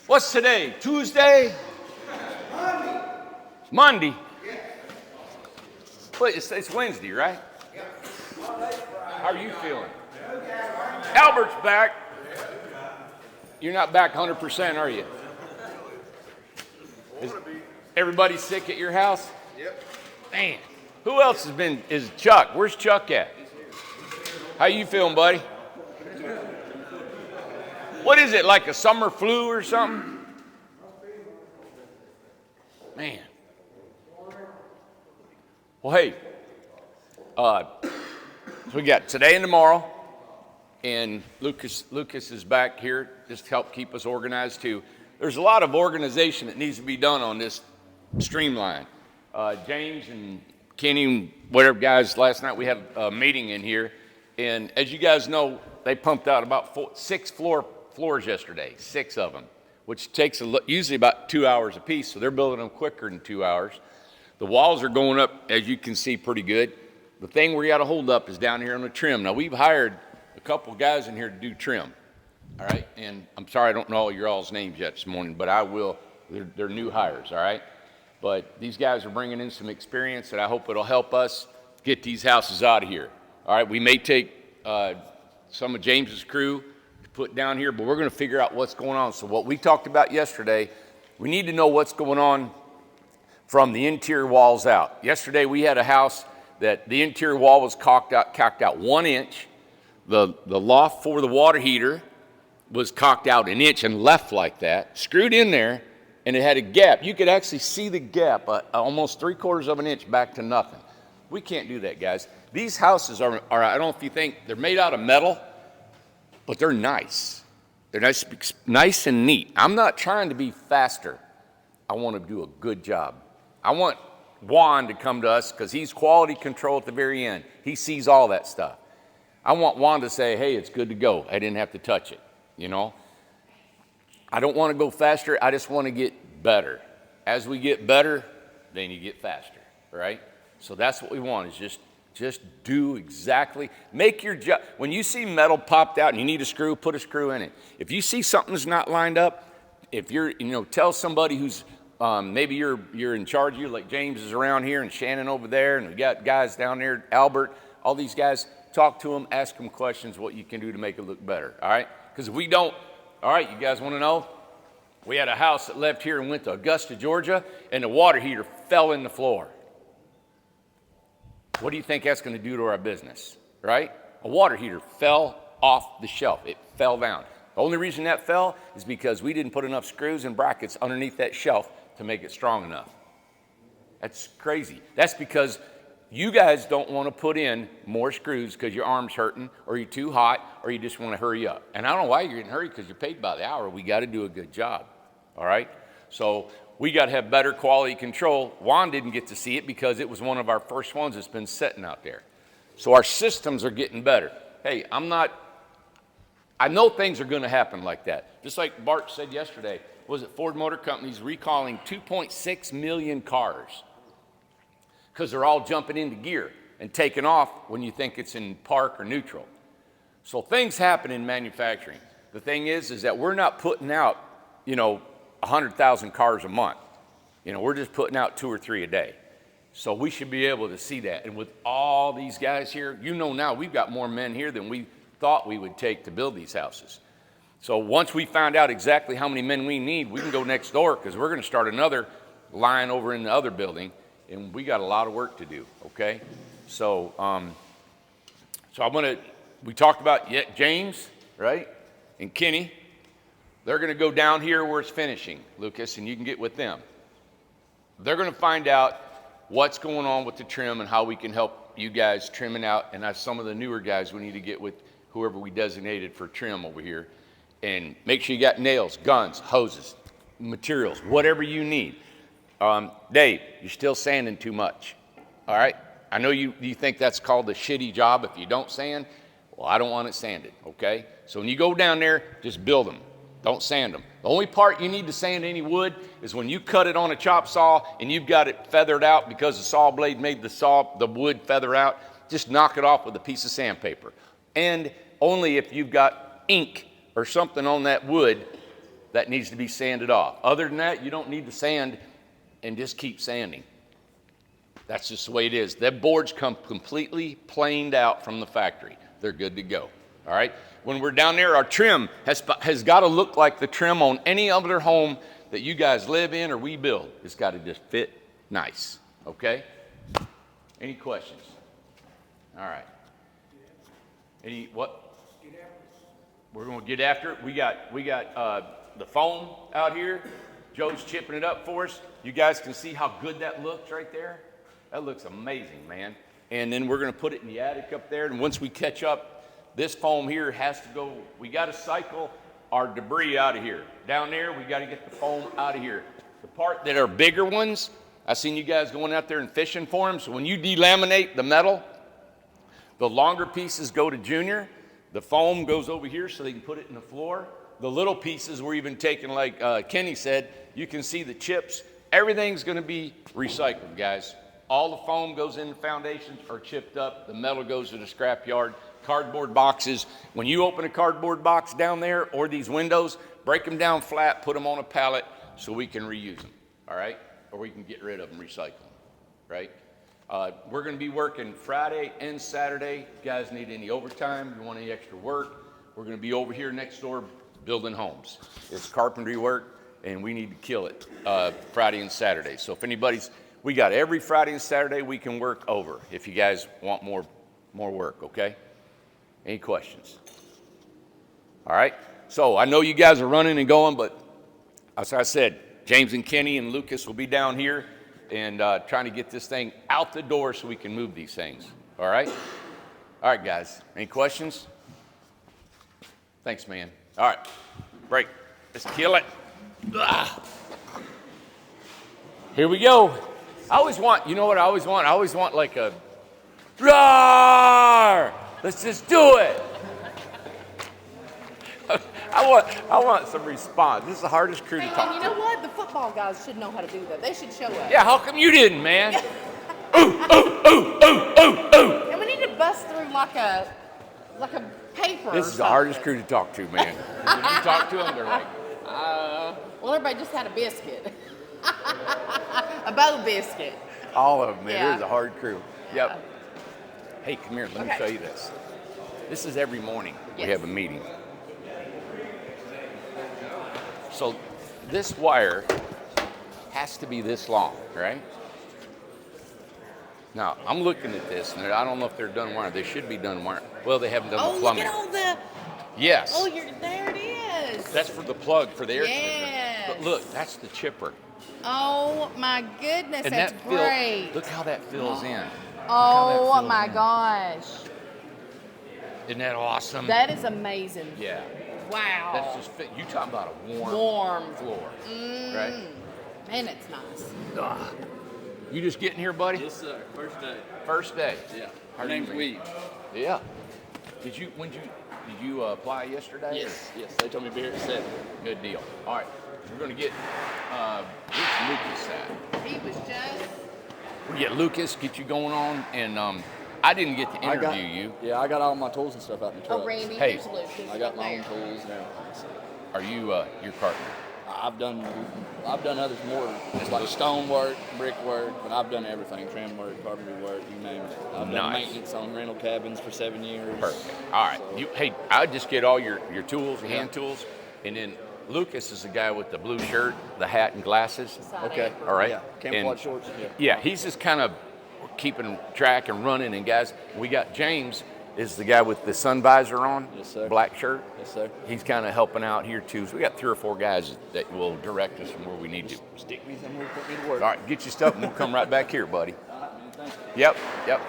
What's today? Tuesday? Monday? But it's Wednesday, right? How are you feeling? Albert's back. You're not back 100%, are you? Is everybody sick at your house? Yep. Man, who else is Chuck? Where's Chuck at? How you feeling, buddy? What is it, like a summer flu or something? Man. Well, hey, so we got today and tomorrow, and Lucas is back here just to help keep us organized too. There's a lot of organization that needs to be done on this streamline. James and Kenny and whatever guys, last night we had a meeting in here, and as you guys know, they pumped out about 6 floors yesterday, 6 of them, which takes usually about 2 hours a piece, so they're building them quicker than 2 hours. The walls are going up, as you can see, pretty good. The thing we got to hold up is down here on the trim. Now, we've hired a couple guys in here to do trim, all right? And I'm sorry I don't know all your all's names yet this morning, but I will. They're new hires, all right? But these guys are bringing in some experience, and I hope it'll help us get these houses out of here, all right? We may take some of James's crew to put down here, but we're going to figure out what's going on. So what we talked about yesterday, we need to know what's going on from the interior walls out. Yesterday we had a house that the interior wall was cocked out 1 inch. The loft for the water heater was cocked out 1 inch and left like that, screwed in there, and it had a gap. You could actually see the gap, almost 3/4 of an inch back to nothing. We can't do that, guys. These houses are I don't know if you think, they're made out of metal, but they're nice. They're nice and neat. I'm not trying to be faster. I want to do a good job. I want Juan to come to us because he's quality control at the very end. He sees all that stuff. I want Juan to say, hey, it's good to go. I didn't have to touch it, you know. I don't want to go faster. I just want to get better. As we get better, then you get faster, right? So that's what we want, is just do exactly, make your job. When you see metal popped out and you need a screw, put a screw in it. If you see something's not lined up, if you're, tell somebody who's, maybe you're in charge of you, like James is around here and Shannon over there, and we got guys down there, Albert, all these guys, talk to them, ask them questions, what you can do to make it look better, all right? Because if we don't, all right, you guys want to know? We had a house that left here and went to Augusta, Georgia, and the water heater fell in the floor. What do you think that's going to do to our business, right? A water heater fell off the shelf. It fell down. The only reason that fell is because we didn't put enough screws and brackets underneath that shelf to make it strong enough. That's crazy. That's because you guys don't want to put in more screws because your arm's hurting, or you're too hot, or you just want to hurry up. And I don't know why you're in a hurry, because you're paid by the hour. We got to do a good job, all right? So we got to have better quality control. Juan didn't get to see it because it was one of our first ones that's been sitting out there. So our systems are getting better. Hey, I know things are going to happen like that. Just like Bart said yesterday, was it Ford Motor Company's recalling 2.6 million cars because they're all jumping into gear and taking off when you think it's in park or neutral. So things happen in manufacturing. The thing is that we're not putting out, 100,000 cars a month. We're just putting out 2 or 3 a day. So we should be able to see that. And with all these guys here, now we've got more men here than we thought we would take to build these houses. So once we find out exactly how many men we need, we can go next door, because we're going to start another line over in the other building, and we got a lot of work to do, okay? So we talked about James, right, and Kenny. They're going to go down here where it's finishing, Lucas, and you can get with them. They're going to find out what's going on with the trim and how we can help you guys trimming out, and that's some of the newer guys we need to get with whoever we designated for trim over here. And make sure you got nails, guns, hoses, materials, whatever you need. Dave, you're still sanding too much, all right? I know you think that's called a shitty job if you don't sand. Well, I don't want it sanded, okay? So when you go down there, just build them. Don't sand them. The only part you need to sand any wood is when you cut it on a chop saw and you've got it feathered out because the saw blade made the wood feather out. Just knock it off with a piece of sandpaper. And only if you've got ink or something on that wood that needs to be sanded off. Other than that, you don't need to sand and just keep sanding. That's just the way it is. The boards come completely planed out from the factory. They're good to go, all right? When we're down there, our trim has got to look like the trim on any other home that you guys live in or we build. It's got to just fit nice, okay? Any questions? All right. What? We're going to get after it. We got the foam out here. Joe's chipping it up for us. You guys can see how good that looks right there. That looks amazing, man. And then we're going to put it in the attic up there. And once we catch up, this foam here has to go. We got to cycle our debris out of here. Down there, we got to get the foam out of here. The part that are bigger ones, I seen you guys going out there and fishing for them. So when you delaminate the metal, the longer pieces go to Junior. The foam goes over here so they can put it in the floor. The little pieces we're even taking, like Kenny said, you can see the chips. Everything's going to be recycled, guys. All the foam goes in the foundations or chipped up. The metal goes to the scrap yard. Cardboard boxes. When you open a cardboard box down there or these windows, break them down flat, put them on a pallet so we can reuse them, all right? Or we can get rid of them, recycle them, right? We're going to be working Friday and Saturday. If you guys need any overtime, you want any extra work, we're going to be over here next door building homes. It's carpentry work, and we need to kill it Friday and Saturday. So if anybody's, we got every Friday and Saturday we can work over if you guys want more work, okay? Any questions? All right. So I know you guys are running and going, but as I said, James and Kenny and Lucas will be down here and trying to get this thing out the door so we can move these things. All right? All right, guys. Any questions? Thanks, man. All right. Break. Let's kill it. Ugh. Here we go. I always want, you know what I always want? I always want like a roar. Let's just do it. I want some response. This is the hardest crew to talk to. You know what? The football guys should know how to do that. They should show us. Yeah, how come you didn't, man? Ooh, ooh, ooh, ooh, ooh, ooh. And we need to bust through like a paper. This is the hardest crew to talk to, man. When you talk to them, they're like, well, everybody just had a biscuit. A bow biscuit. all of them, man. Yeah. It is a hard crew. Yep. Hey, come here. Let me show you this. This is every morning we have a meeting. So this wire has to be this long, right? Now, I'm looking at this, and I don't know if they're done wiring. They should be done wiring. Well, they haven't done the plumbing. Look at all the... Yes. Oh, there it is. That's for the plug for the air Yes. conditioner. But look, that's the chipper. Oh, my goodness. And that's great. Look how that fills in. Oh, my gosh. Isn't that awesome? That is amazing. Yeah. Wow. That's just fit. You talking about a warm floor, right? Man, it's nice. Ugh. You just getting here, buddy? Yes, sir. First day. First day. Yeah. Her name's Winch. Yeah. Did you apply yesterday? Yes. They told me to be here at 7. Good deal. All right. We're gonna get where's Lucas at? He was just... We get Lucas, get you going on, and I didn't get to interview you. Yeah, I got all my tools and stuff out in the truck. Oh, Randy, Hey. here's Lucas. I got my right own there. tools and everything. So Are you your partner? I've done others more. It's like stone work, brick work, but I've done everything: trim work, carpentry work, you name it. I've done maintenance on rental cabins for 7 years. Perfect. All right. So, Hey, I would just get all your tools, your hand tools, and then Lucas is the guy with the blue shirt, the hat, and glasses. okay. All right. Yeah. Camouflage shorts. Yeah. Yeah, he's just kind of keeping track and running. And guys, we got James is the guy with the sun visor on, Yes, sir. black shirt. Yes, sir. He's kind of helping out here too. So we got 3 or 4 guys that will direct us from where we need to. Stick me somewhere, put me to work. All right, get your stuff and we'll come right back here, buddy. All right, man. Thank you. Yep.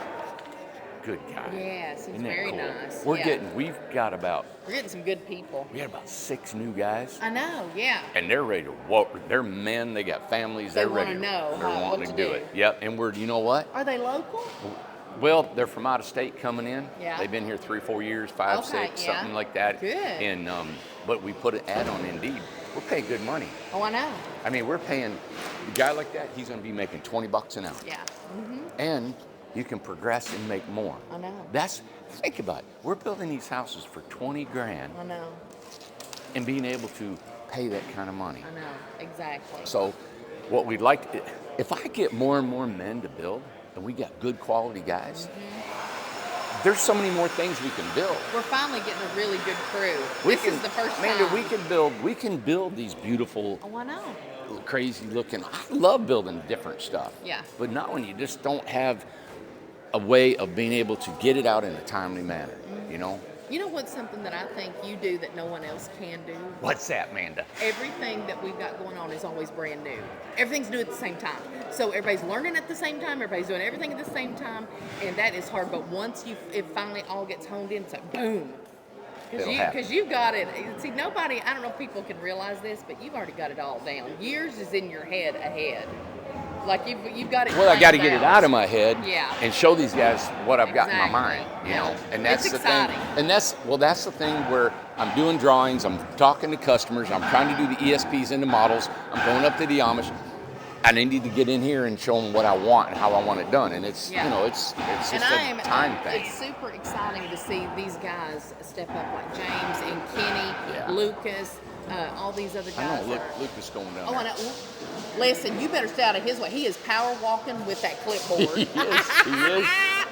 Good guy. Yeah, seems Isn't that very cool? nice. We're Yeah. getting some good people. we got about 6 new guys. I know, yeah. And they're ready to walk. They're men. They got families. They They're ready. wanna know They're what wanting to to do do. it. Yep. And you know what? Are they local? Well, they're from out of state coming in. Yeah. They've been here 3 or 4 years, 5, Okay, 6, yeah. something like that. Good. And but we put an ad on Indeed. We're paying good money. Oh, I know. I mean, we're paying a guy like that. He's going to be making $20 an hour. Yeah. And you can progress and make more. I know. Think about it. We're building these houses for 20 grand I know. and being able to pay that kind of money. I know, exactly. So what we'd like, if I get more and more men to build, and we got good quality guys, there's so many more things we can build. We're finally getting a really good crew. This is the first time. Amanda, we can build these beautiful, Oh, I know. crazy looking. I love building different stuff. Yeah. But not when you just don't have a way of being able to get it out in a timely manner, you know? You know what's something that I think you do that no one else can do? What's that, Amanda? Everything that we've got going on is always brand new. Everything's new at the same time. So everybody's learning at the same time. Everybody's doing everything at the same time. And that is hard. But once it finally all gets honed in, it's like, boom. Because you've got it. See, nobody, I don't know if people can realize this, but you've already got it all down. Yours is in your head ahead. Like you've got it. Well, I got to get it out of my head Yeah. and show these guys what I've got in my mind, you Yeah. know. And that's It's the exciting. thing. And that's the thing where I'm doing drawings, I'm talking to customers, I'm trying to do the ESPs into models, I'm going up to the Amish, and I need to get in here and show them what I want and how I want it done. And it's Yeah. you know, it's just a time thing. It's super exciting to see these guys step up, like James and Kenny, Yeah. Lucas, all these other guys. I know, that are- Lucas going down Oh, I there. know. Listen, you better stay out of his way. He is power walking with that clipboard.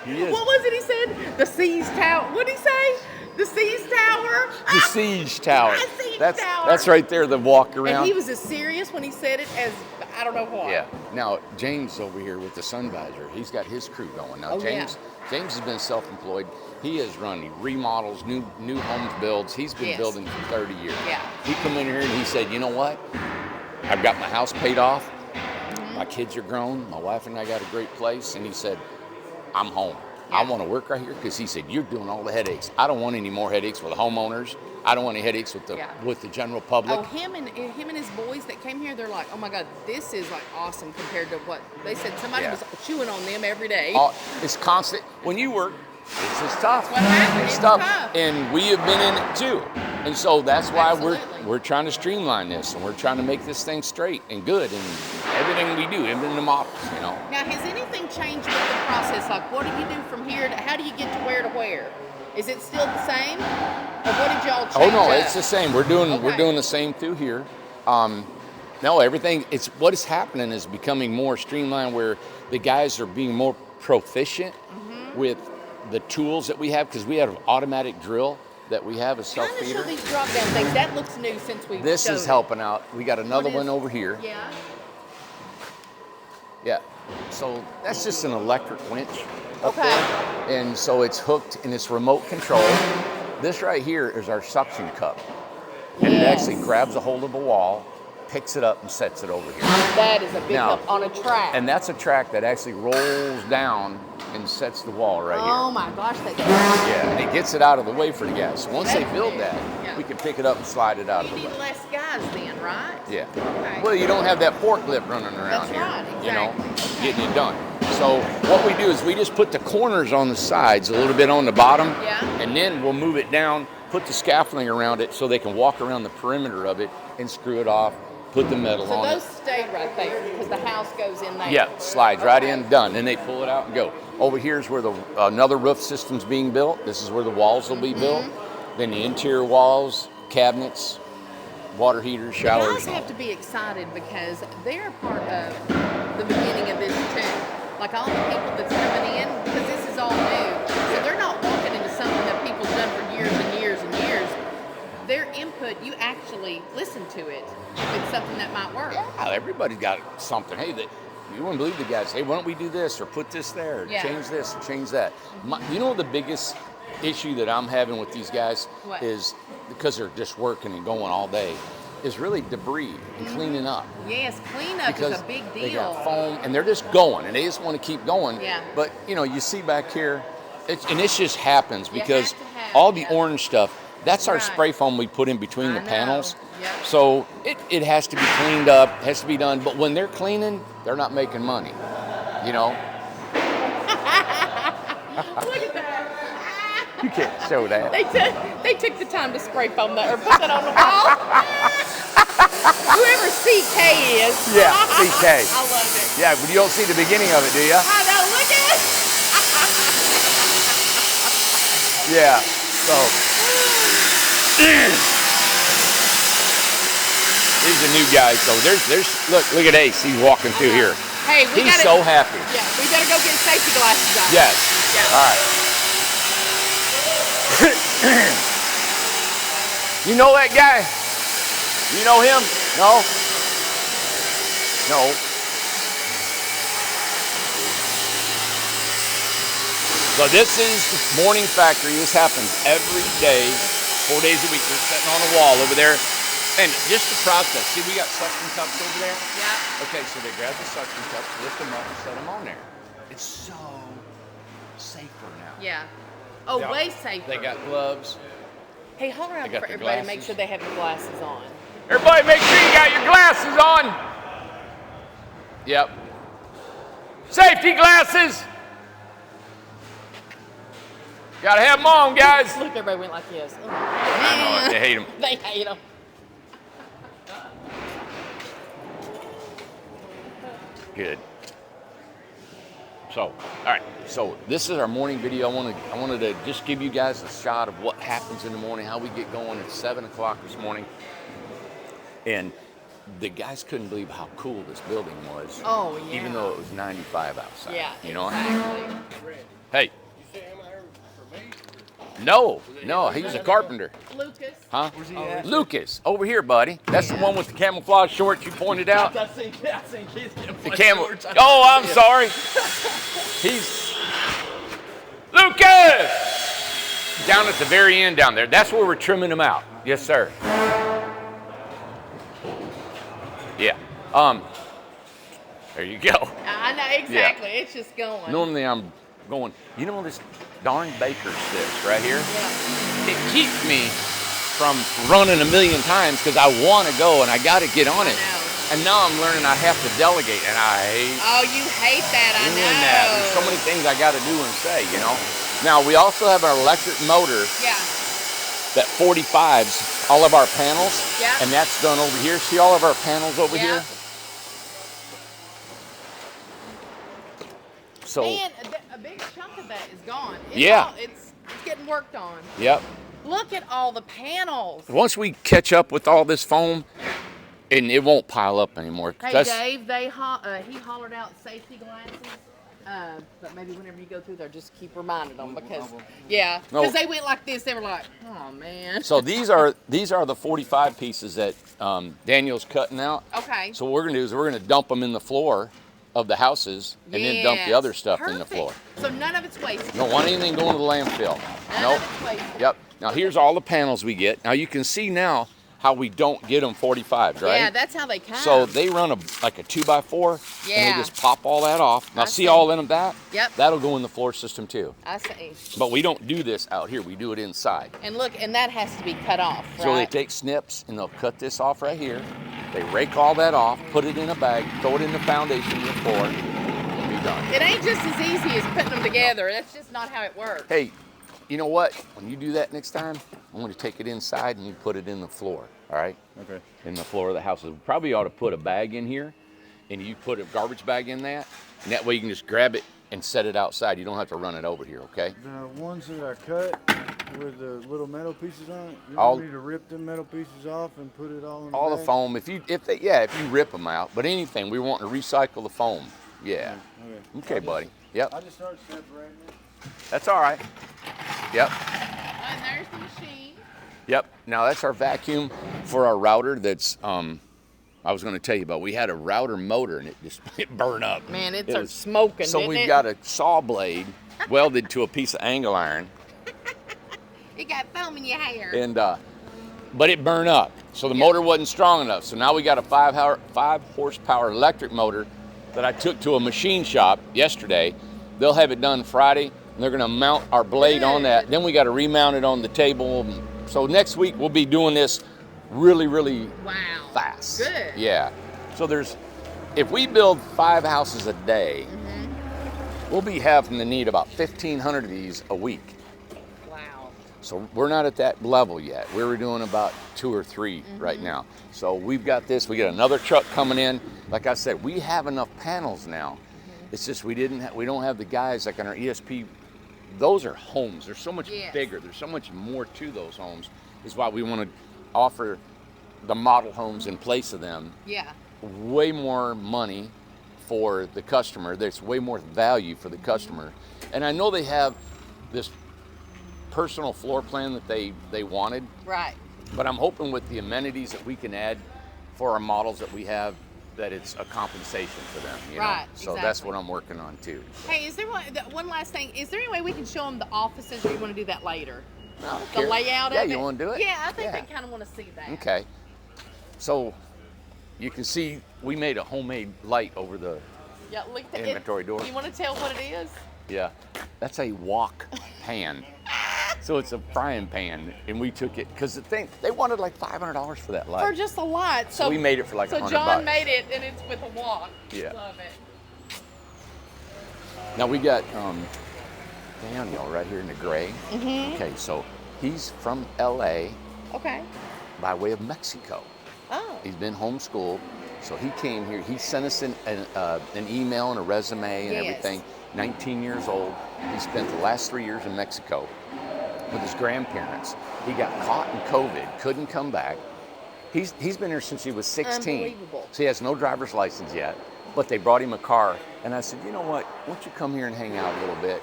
He is. What was it he said? The Siege Tower. What did he say? The Siege Tower? The Siege Tower. The Siege That's Tower. That's right there, the walk around. And he was as serious when he said it as I don't know what. Yeah. Now, James over here with the sun visor, he's got his crew going. Now, Oh, James has been self-employed. He has run remodels, new homes builds. He's been Yes. building for 30 years. Yeah. He come in here and he said, you know what? I've got my house paid off. My kids are grown. My wife and I got a great place. And he said, I'm home. I want to work right here because he said, you're doing all the headaches. I don't want any more headaches with homeowners. I don't want any headaches with the general public. Oh, him and his boys that came here, they're like, oh my God, this is like awesome compared to what they said. Somebody Yeah. was chewing on them every day. It's constant. When you work, it's tough. What happened? It's It's tough. tough. And we have been in it too. And so that's why Absolutely. we're trying to streamline this and we're trying to make this thing straight and good and everything we do, even the models, you know. Now, has anything changed with the process? Like, what do you do from here? How do you get to where? Is it still the same? Or what did y'all change Oh no, up? it's the same. We're doing Okay. the same through here. No, everything. It's what is happening is becoming more streamlined, where the guys are being more proficient with the tools that we have because we have an automatic drill that we have, a self Kind of show feeder. these drop down things. That looks new since we This is helping out. We got another one over here. Yeah. Yeah. So that's just an electric winch up Okay. there. And so it's hooked and it's remote control. This right here is our suction cup. And it Yes. actually grabs a hold of a wall, picks it up and sets it over here. That is a big Now- help on a track. And that's a track that actually rolls down and sets the wall right oh my gosh, that's here. Yeah, and it gets it out of the way for the guys. So once they That's build big. that, Yeah. we can pick it up and slide it out of You the way. need less guys then, right? Yeah. Okay. Well, you don't have that forklift running around That's here, right, you know, exactly. getting it done. So what we do is we just put the corners on the sides, a little bit on the bottom, Yeah. and then we'll move it down, put the scaffolding around it so they can walk around the perimeter of it and screw it off, put the metal So on those it. stay right there because the house goes in there. Yeah, slides right Okay. in, done. Then they pull it out and go. Over here is where another roof system's being built. This is where the walls will be built. Then the interior walls, cabinets, water heaters, The showers. guys have to be excited because they're part of the beginning of this too. Like all the people that's coming in, because this is all new. So they're not walking into something that people's done for years and years and years. Their input, you actually listen to it. If it's something that might work. Yeah, everybody's got something. Hey, you wouldn't believe the guys. Hey, why don't we do this or put this there, or Yeah. change this or change that? You know the biggest issue that I'm having with these guys What? is because they're just working and going all day, is really debris and cleaning up. Yes, cleanup Because is a big deal. they got foam and they're just going and they just want to keep going. Yeah. But you see back here, and this just happens You because have to have all the it. orange stuff, that's our Right. spray foam we put in between the I know. panels. Yep. So it has to be cleaned up, has to be done. But when they're cleaning, they're not making money. You know, Look at that. you can't show that. They took the time to spray foam that or put that on the wall. Whoever CK is. Yeah, CK. I love it. Yeah, but you don't see the beginning of it, do you? I know, look at it. Yeah. So These are new guys, though. Look at Ace. He's walking through here. Hey, He's so happy. Yeah, we better go get safety glasses on. Yes. Yeah. All right. You know that guy? You know him? No? No. So this is the morning factory. This happens every day, 4 days a week. They're sitting on a wall over there. And just the process. See, we got suction cups over there? Yeah. Okay, so they grab the suction cups, lift them up, and set them on there. It's so safer now. Yeah. Oh, Yeah. way safer. They got gloves. Hey, hold on They got for their everybody to make glasses. sure they have their glasses on. Everybody make sure you got your glasses on. Yep. Safety glasses. Gotta have them on, guys. Look, everybody went like this. Oh, I know, they hate them. They hate them. Good. So, all right. So this is our morning video. I wanted to just give you guys a shot of what happens in the morning, how we get going at 7 o'clock this morning. And the guys couldn't believe how cool this building was. Oh, yeah. Even though it was 95 outside. Yeah, You know? exactly. Hey. No, he's a carpenter. Lucas. Huh? Where's he at? Lucas, over here, buddy. That's the one with the camouflage shorts you pointed out. I seen kids get The camel. Oh, I'm sorry. He's Lucas down at the very end down there. That's where we're trimming them out. Yes, sir. Yeah. There you go. I know, exactly. It's just going. Normally I'm going. You know this darn baker sticks right here. Yeah. It keeps me from running a million times because I want to go and I got to get on it. I know. And now I'm learning I have to delegate, and I hate Oh, you hate that, I doing know. that. There's so many things I got to do and say, you know. Now we also have an electric motor Yeah. that 45s all of our panels, Yeah. and that's done over here. See all of our panels over Yeah. here. So Man, a big chunk of that is gone. It's Yeah. It's getting worked on. yep. Look at all the panels. Once we catch up with all this foam, and it won't pile up anymore. Hey, That's- Dave, he hollered out safety glasses. But maybe whenever you go through there, just keep reminding them because, yeah, No. because they went like this. They were like, oh man. So these are the 45 pieces that Daniel's cutting out. Okay. So what we're gonna do is we're gonna dump them in the floor of the houses and then dump the Yes. other stuff in the Perfect. floor. So none of it's wasted. Don't want anything going to the landfill. None Nope. of it's wasted. Yep. Now here's all the panels we get. Now you can see now how we don't get them 45s, right? Yeah, that's how they come. So they run like a 2x4, and Yeah. they just pop all that off. Now I see see. all in that? Yep. That'll go in the floor system too. I see. But we don't do this out here. We do it inside. And look, and that has to be cut off, right? So they take snips and they'll cut this off right here. They rake all that off, put it in a bag, throw it in the foundation of the floor, and you're done. It ain't just as easy as putting them together. That's just not how it works. Hey, you know what? When you do that next time, I'm going to take it inside and you put it in the floor, all right? Okay. In the floor of the house. We probably ought to put a bag in here, and you put a garbage bag in that, and that way you can just grab it and set it outside. You don't have to run it over here, okay? The ones that I cut with the little metal pieces on it, you All- want me to rip them metal pieces off and put it all in All the bag? foam, if you rip them out, but anything, we want to recycle the foam. Yeah. Okay, buddy. Yep, I just started separating it. that's all right. Yep. And there's the machine. Yep. Now that's our vacuum for our router. That's I was going to tell you about. We had a router motor and it burned up. Man, it It started was- smoking, So didn't we've it? got a saw blade welded to a piece of angle iron, You got foam in your hair. and but it burned up. So the motor wasn't strong enough. So now we got a 5 horsepower electric motor that I took to a machine shop yesterday. They'll have it done Friday, and they're going to mount our blade on that. Then we got to remount it on the table. So next week we'll be doing this really, really Wow. fast. Good. Yeah. So if we build 5 houses a day, we'll be having to need about 1,500 of these a week. Wow. So we're not at that level yet. We're doing about 2 or 3 right now. So we've got this. We got another truck coming in. Like I said, we have enough panels now. It's just we don't have the guys like on our ESP. Those are homes. They're so much Yes. bigger. There's so much more to those homes. Is why we want to offer the model homes in place of them, Yeah. way more money for the customer. There's way more value for the customer. And I know they have this personal floor plan that they wanted, Right. but I'm hoping with the amenities that we can add for our models that we have, that it's a compensation for them, you know? Right, So that's exactly. what I'm working on too. Hey, is there one last thing? Is there any way we can show them the offices, or you want to do that later? I don't The care. layout Yeah, of it? you want to do it? Yeah, I think Yeah. they kind of want to see that. Okay. So you can see we made a homemade light over the, Yeah, look at the Inventory door. You want to tell what it is? yeah, that's a wok pan. So it's a frying pan, and we took it, because the thing, they wanted like $500 for that light. For just a lot. So we made it for like So $100. John made it, and it's with a wok. Yeah. Love it. Now we got Daniel right here in the gray. Mm-hmm. Okay, so he's from LA Okay. by way of Mexico. Oh. He's been homeschooled, so he came here. He sent us an email and a resume and Yes. everything. 19 years old. He spent the last 3 years in Mexico with his grandparents. He got caught in COVID, couldn't come back. He's been here since he was 16. Unbelievable. So he has no driver's license yet, but they brought him a car. And I said, you know what, why don't you come here and hang out a little bit?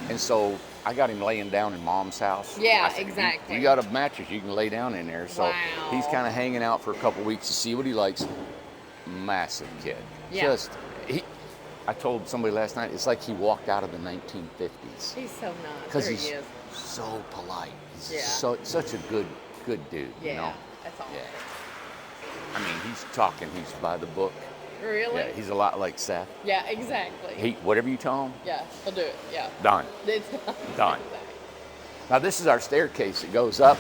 And so I got him laying down in Mom's house. Yeah, I said, exactly. You got a mattress, you can lay down in there. So Wow. he's kind of hanging out for a couple weeks to see what he likes. Massive kid. Yeah. I told somebody last night, it's like he walked out of the 1950s. He's so nice. Because There he's he is. so polite. He's Yeah. such a good dude, Yeah. you know? That's all. Yeah. I mean, he's talking, he's by the book. Really? Yeah, he's a lot like Seth. Yeah, exactly. Whatever you tell him, Yeah, he'll do it. Yeah. done. It's Done. Now this is our staircase that goes up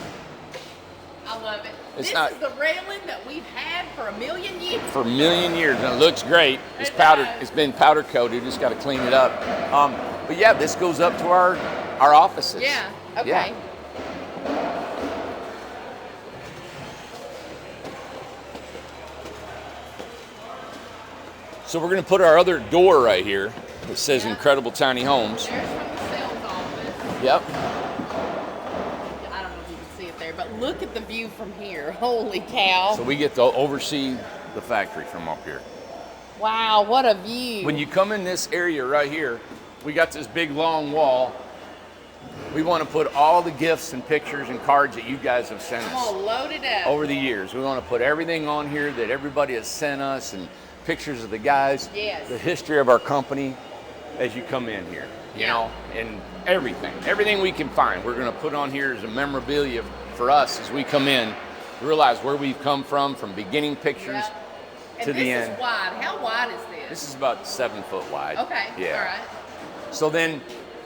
I love it. It's This not- is the railing that we've had for a million years. for a million years, and it looks great. It's It powdered. does. It's been powder coated. Just got to clean it up. But yeah, this goes up to our offices. Yeah. Okay. Yeah. So we're gonna put our other door right here that says Yeah. Incredible Tiny Homes. There's from the sales office. Yep. I don't know if you can see it there, but look at the view from here. Holy cow. So we get to oversee the factory from up here. Wow, what a view. When you come in this area right here, we got this big long wall. We want to put all the gifts and pictures and cards that you guys have sent Come us on, load it up. over the years. We want to put everything on here that everybody has sent us, and pictures of the guys, Yes. the history of our company as you come in here, you Yeah. know, and everything we can find. We're going to put on here as a memorabilia for us as we come in, realize where we've come from beginning pictures Yep. And to this the end. is wide. How wide is this? This is about 7 foot wide. Okay. Yeah. All right. So then,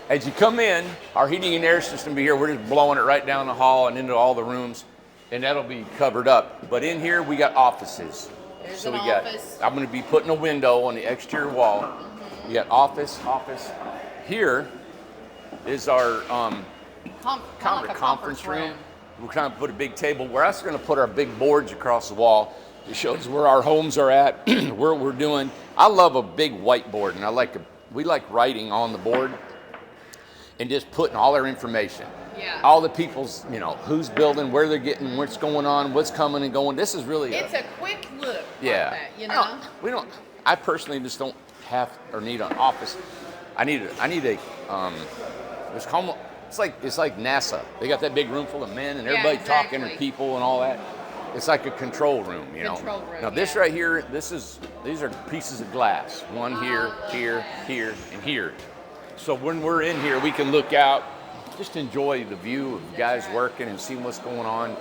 as you come in, our heating and air system will be here. We're just blowing it right down the hall and into all the rooms, and that'll be covered up. But in here, we got offices. There's So an we got. office. I'm going to be putting a window on the exterior wall. We got office. Here is our Kind of like a conference room. We're trying to put a big table. We're also going to put our big boards across the wall. It shows where our homes are at, where we're doing. I love a big whiteboard, and we like writing on the board and just putting all our information. Yeah. All the people's, who's building, where they're getting, what's going on, what's coming and going. This is really It's a quick look. yeah. Like that, I personally just don't have or need an office. I need a it's like NASA. They got that big room full of men and Yeah, everybody talking exactly. and people and all that. It's like a control room, Control room, Now this yeah. right here, these are pieces of glass. One here, here, and here. So when we're in here, we can look out, just enjoy the view of guys right. working and see what's going on.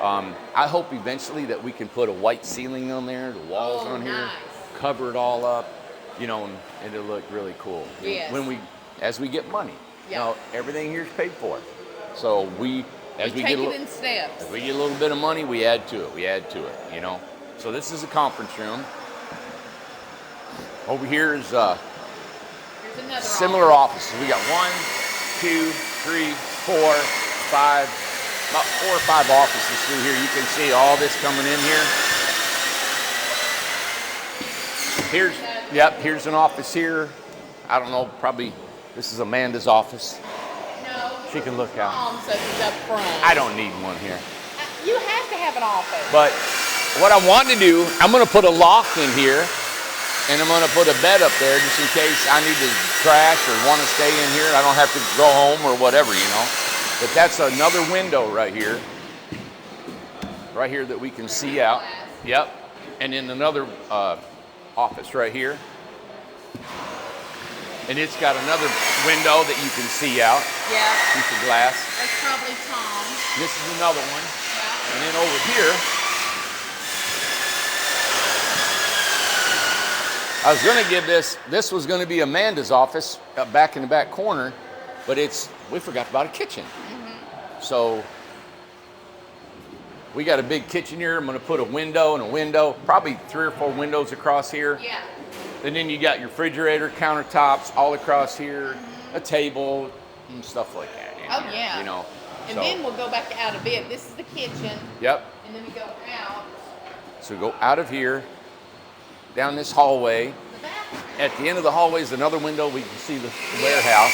I hope eventually that we can put a white ceiling on there, the walls Oh, on here, nice. cover it all up, and it'll look really cool. Yes. As we get money. Yeah. Now everything here is paid for. So as we Take get it in steps. as we get a little bit of money, we add to it. So this is a conference room. Over here is Here's another similar office. offices. We got 1, 2, 3, 4, 5, about 4 or 5 offices through here. You can see all this coming in here. Here's an office here. I don't know, probably this is Amanda's office. No. She can look out. So she's up front. I don't need one here. You have to have an office. But what I want to do, I'm going to put a loft in here, and I'm going to put a bed up there just in case I need to crash or want to stay in here. I don't have to go home or whatever, you know. But that's another window right here that we can see out. Yep. And then another office right here. And it's got another window that you can see out. Yeah. Piece of glass. That's probably Tom. This is another one. Yeah. And then over here, I was going to give this was going to be Amanda's office back in the back corner, but we forgot about a kitchen. So we got a big kitchen here. I'm going to put a window and a window, probably 3 or 4 windows across here. Yeah. And then you got your refrigerator, countertops all across here, a table, and stuff like that. Oh, yeah. You know. And then we'll go back out a bit. This is the kitchen. Yep. And then we go out. So we go out of here, down this hallway. The bathroom. At the end of the hallway is another window. We can see the warehouse.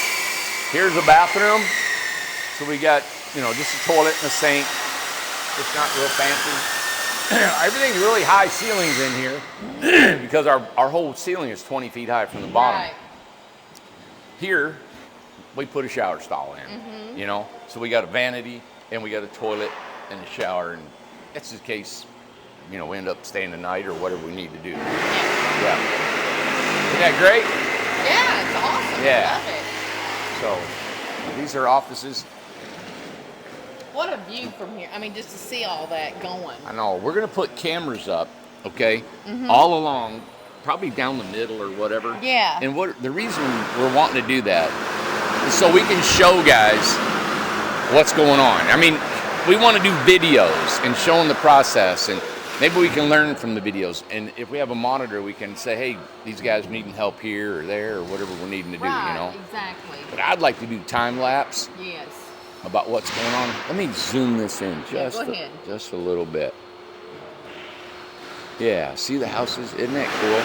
Here's a bathroom. So we got, just a toilet and a sink. It's not real fancy. Everything's really high ceilings in here because our whole ceiling is 20 feet high from the bottom. Right. Here, we put a shower stall in, So we got a vanity and we got a toilet and a shower, and that's in case, we end up staying the night or whatever we need to do. Yeah. Isn't that great? Yeah, it's awesome. Yeah. I love it. So these are offices. What a view from here. I mean, just to see all that going. I know. We're going to put cameras up, okay, all along, probably down the middle or whatever. Yeah. And the reason we're wanting to do that is so we can show guys what's going on. I mean, we want to do videos and showing the process, and maybe we can learn from the videos. And if we have a monitor, we can say, hey, these guys needing help here or there or whatever we're needing to do, Exactly. But I'd like to do time lapse. Yes. About what's going on. Let me zoom this in Go ahead. just a little bit. Yeah, see the houses? Isn't that cool?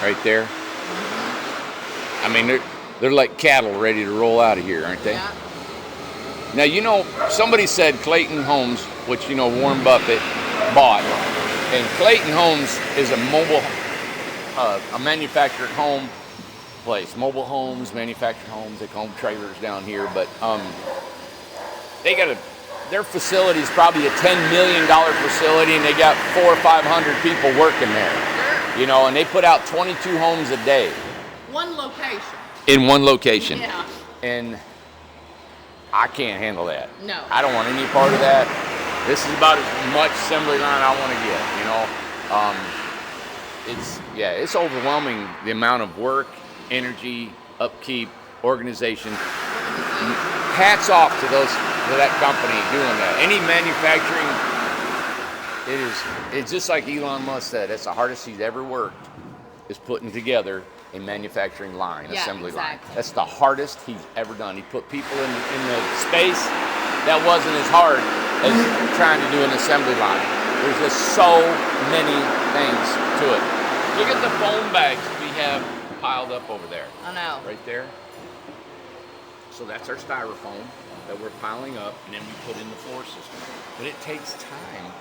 Right there. I mean, they're like cattle ready to roll out of here, aren't they? Yeah. Now, somebody said Clayton Homes, which, Warren Buffett bought. And Clayton Homes is a manufactured home place. Mobile homes, manufactured homes, they call them trailers down here, but their facility is probably a $10 million facility, and they got 400 or 500 people working there. And they put out 22 homes a day. One location. In one location. Yeah. And I can't handle that. No. I don't want any part of that. This is about as much assembly line I want to get, it's overwhelming, the amount of work, energy, upkeep, organization. Hats off to that company doing that. Any manufacturing, it's just like Elon Musk said, it's the hardest he's ever worked, is putting together a manufacturing line, assembly line. That's the hardest he's ever done. He put people in the space that wasn't as hard as trying to do an assembly line. There's just so many things to it. Look at the foam bags we have piled up over there. I know. Right there. So that's our styrofoam that we're piling up, and then we put in the floor system. But it takes time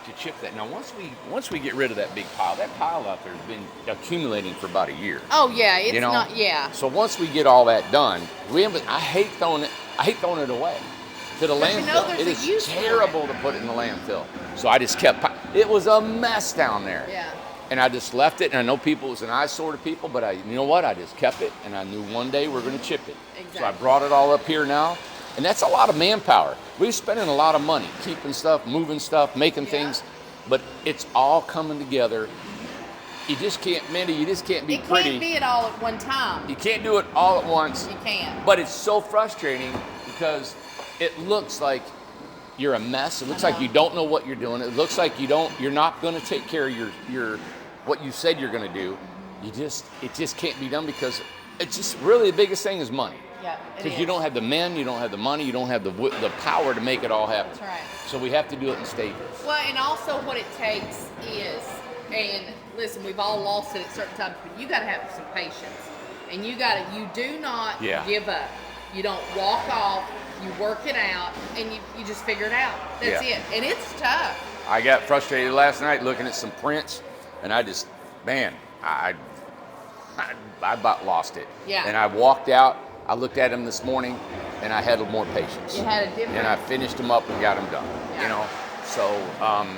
to chip that. Now, once we get rid of that big pile, that pile out there has been accumulating for about a year. Oh yeah, it's not. Yeah. So once we get all that done, I hate throwing it away to the landfill. It is terrible to put it in the landfill. So I just kept. It was a mess down there. Yeah. And I just left it, and I know it was an eyesore to people, but I just kept it, and I knew one day we're going to chip it. Exactly. So I brought it all up here now, and that's a lot of manpower. We're spending a lot of money keeping stuff, moving stuff, making things, but it's all coming together. You just can't, Mindy, be pretty. It can't be it all at one time. You can't do it all at once. You can't. But it's so frustrating because it looks like you're a mess. It looks like you don't know what you're doing. It looks like you're not going to take care of your what you said you're going to do. It just can't be done because it's just really the biggest thing is money. Yeah, because you don't have the men, you don't have the money, you don't have the power to make it all happen. That's right. So we have to do it in stages. Well, and also what it takes is, and listen, we've all lost it at certain times, but you got to have some patience, and you do not give up. You don't walk off. You work it out, and you just figure it out. That's Yeah. it. And it's tough. I got frustrated last night looking at some prints, and I just, man, I about lost it. Yeah. And I walked out. I looked at them this morning, and I had more patience. You had a different. And I finished them up and got them done. Yeah. You know, so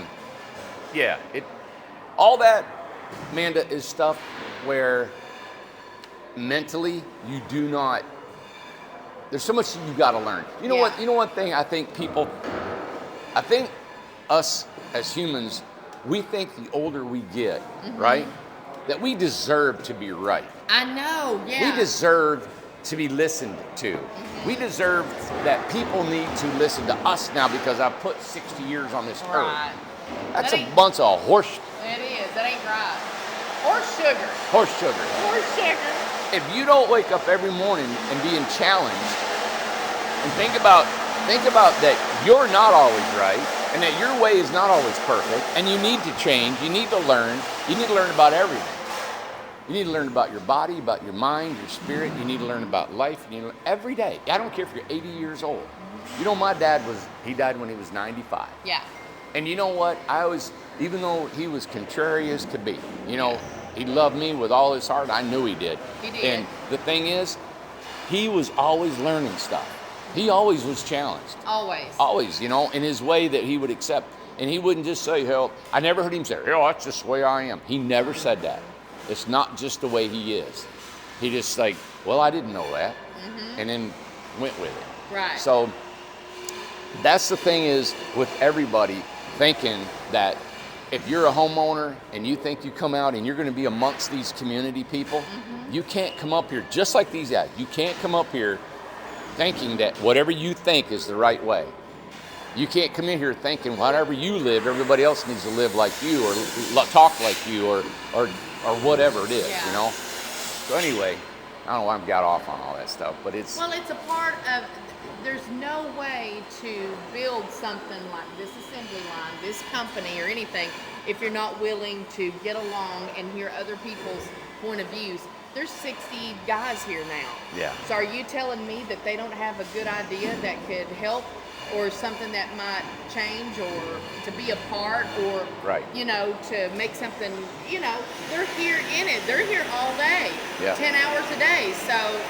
yeah, all that, Amanda, is stuff where mentally you do not. There's so much you got to learn. You know Yeah. what? You know one thing I think us as humans, we think the older we get, right, that we deserve to be right. I know, yeah. We deserve to be listened to. We deserve that people need to listen to us now because I've put 60 years on this Right. earth. That's That a ain't- bunch of horse It is. That ain't right. Or sugar. sugar. Or sugar. If you don't wake up every morning and being challenged and think about that you're not always right and that your way is not always perfect and you need to change, you need to learn about everything. You need to learn about your body, about your mind, your spirit. You need to learn about life. You need to learn every day. I don't care if you're 80 years old. You know, my dad he died when he was 95. Yeah. And you know what? Even though he was contrary as could be, you know, he loved me with all his heart. I knew he did. He did. And the thing is, he was always learning stuff. He always was challenged. Always. Always, you know, in his way that he would accept. And he wouldn't just say, hell, I never heard him say, oh, that's just the way I am. He never said that. It's not just the way he is. He just like, well, I didn't know that. And then went with it. Right. So that's the thing is with everybody thinking that if you're a homeowner and you think you come out and you're going to be amongst these community people, you can't come up here just like these guys. You can't come up here thinking that whatever you think is the right way. You can't come in here thinking whatever you live, everybody else needs to live like you or talk like you or whatever it is, Yeah. you know? So anyway, I don't know why I got off on all that stuff, but it's... Well, it's a part of, there's no way to build something like this assembly line, this company or anything, if you're not willing to get along and hear other people's point of views. There's 60 guys here now. Yeah. So are you telling me that they don't have a good idea that could help or something that might change or to be a part or, Right. you know, to make something, you know, they're here in it. They're here all day, Yeah. 10 hours a day. So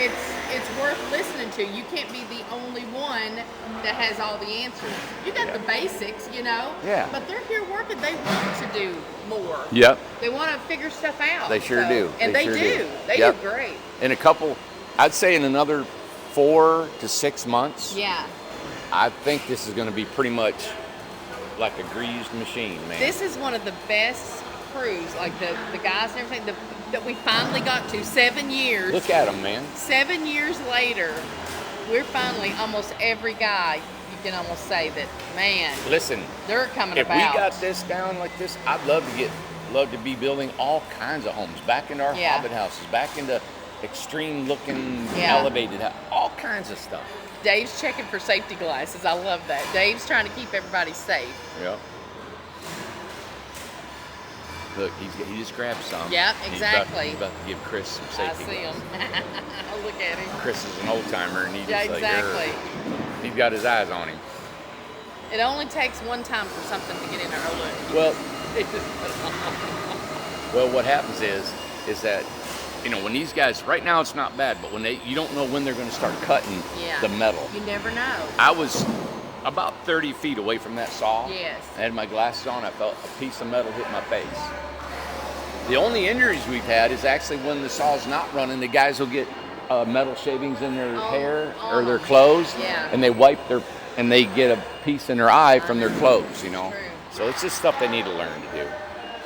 it's worth listening to. You can't be the only one that has all the answers. You got the basics, you know. Yeah. But they're here working. They want to do more. Yep. They want to figure stuff out. They sure do. And they sure do. They Yep. do great. In a couple, I'd say in another 4 to 6 months, Yeah. I think this is going to be pretty much like a greased machine, man. This is one of the best crews, like the guys and everything, that we finally got to 7 years. Look at them, man. 7 years later, we're finally almost every guy. You can almost say that, man, Listen, they're coming if about. we got this down like this, I'd love to be building all kinds of homes, back into our Yeah. hobbit houses, back into extreme looking Yeah. elevated house, all kinds of stuff. Dave's checking for safety glasses. I love that. Dave's trying to keep everybody safe. Yep. Look, he just grabbed some. Yep, He's exactly. about to give Chris some I safety see him. glasses. Look at him. Chris is an old timer, and he Yeah, just exactly. he's got his eyes on him. It only takes one time for something to get in there. Oh, look. Well, well, what happens is that, you know, when these guys, right now it's not bad, but when you don't know when they're going to start cutting Yeah. the metal. You never know. I was about 30 feet away from that saw. Yes. I had my glasses on. I felt a piece of metal hit my face. The only injuries we've had is actually when the saw's not running, the guys will get metal shavings in their hair or their clothes, Yeah. and they get a piece in their eye from their clothes, you know. True. So it's just stuff they need to learn to do.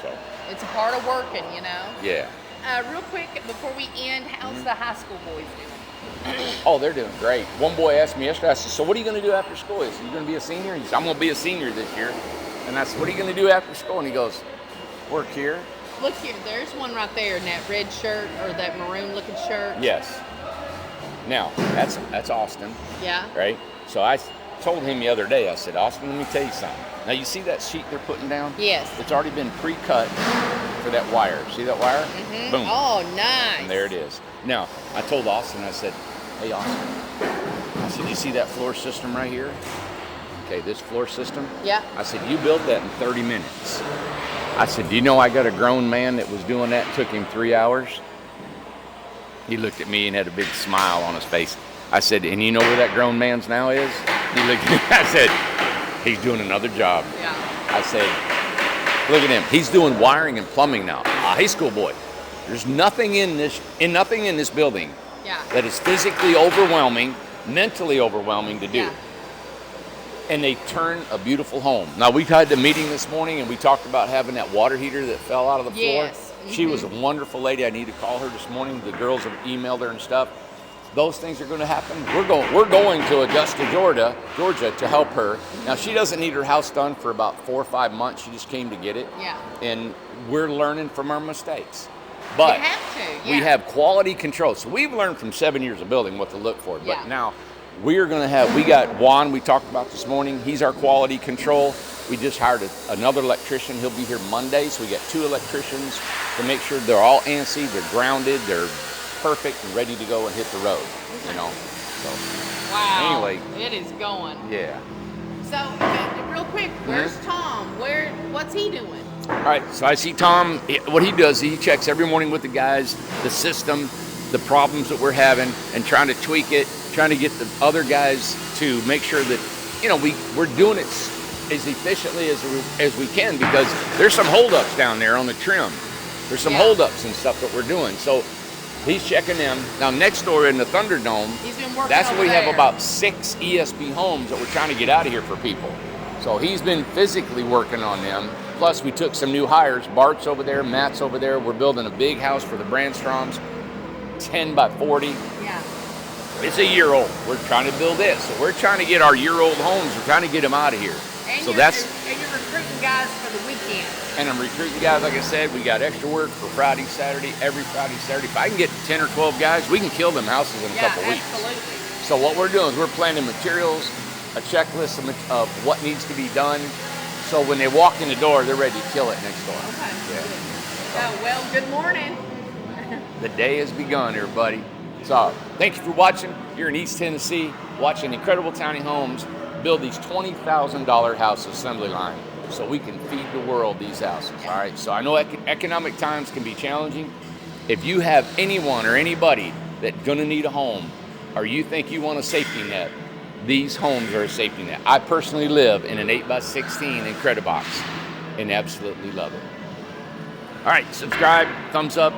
So, It's a part of working, you know. yeah. Real quick, before we end, how's the high school boys doing? Oh, they're doing great. One boy asked me yesterday, I said, so what are you going to do after school? He said, you going to be a senior? He said, I'm going to be a senior this year. And I said, what are you going to do after school? And he goes, work here. Look here, there's one right there in that red shirt or that maroon looking shirt. Yes. Now, that's Austin, Yeah. right? So I told him the other day, I said, Austin, let me tell you something. Now, you see that sheet they're putting down? Yes. It's already been pre-cut for that wire. See that wire? Mhm. Boom. Oh, nice. And there it is. Now, I told Austin, I said, hey, Austin, I said, you see that floor system right here? Okay, this floor system? Yeah. I said, you built that in 30 minutes. I said, do you know I got a grown man that was doing that? It took him 3 hours. He looked at me and had a big smile on his face. I said, and you know where that grown man's now is? He looked at me. I said, he's doing another job. Yeah. I said, look at him. He's doing wiring and plumbing now. A high school boy. There's nothing in this building Yeah. that is physically overwhelming, mentally overwhelming to do. Yeah. And they turn a beautiful home. Now, we had the meeting this morning and we talked about having that water heater that fell out of the floor. Yes. She was a wonderful lady. I need to call her this morning. The girls have emailed her and stuff. Those things are going to happen. We're going to Augusta, Georgia to help her. Now, she doesn't need her house done for about 4 or 5 months. She just came to get it. Yeah. And we're learning from our mistakes. But You have to, we yeah. have quality control. So we've learned from 7 years of building what to look for. But Yeah. now we got Juan we talked about this morning. He's our quality control. We just hired another electrician. He'll be here Monday. So we got 2 electricians to make sure they're all ANSI, they're grounded, they're perfect and ready to go and hit the road, you know. So Wow. anyway. It is going. Yeah. So, real quick, where's Tom? What's he doing? All right, so I see Tom, what he does, he checks every morning with the guys, the system, the problems that we're having, and trying to tweak it, trying to get the other guys to make sure that, you know, we're doing it as efficiently as we can, because there's some holdups down there on the trim. There's some holdups and stuff that we're doing. So he's checking them. Now, next door in the Thunderdome, He's been working that's where we over have there. about 6 ESP homes that we're trying to get out of here for people. So he's been physically working on them. Plus, we took some new hires. Bart's over there, Matt's over there. We're building a big house for the Brandstroms, 10 by 40. Yeah. It's a year old. We're trying to build this. So we're trying to get our year-old homes. We're trying to get them out of here. And So you're recruiting guys for the weekend. And I'm recruiting guys, like I said. We got extra work for Friday, Saturday, every Friday, Saturday. If I can get 10 or 12 guys, we can kill them houses in a couple weeks. Absolutely. So what we're doing is we're planning materials, a checklist of what needs to be done. So when they walk in the door, they're ready to kill it next door. Okay. Yeah. Oh, well, good morning. The day has begun, everybody. So thank you for watching. You're in East Tennessee, watching Incredible Tiny Homes build these $20,000 house assembly line so we can feed the world these houses. All right. So I know economic times can be challenging. If you have anyone or anybody that's going to need a home, or you think you want a safety net, these homes are a safety net. I personally live in an 8x16 Incredibox and absolutely love it. All right, subscribe, thumbs up,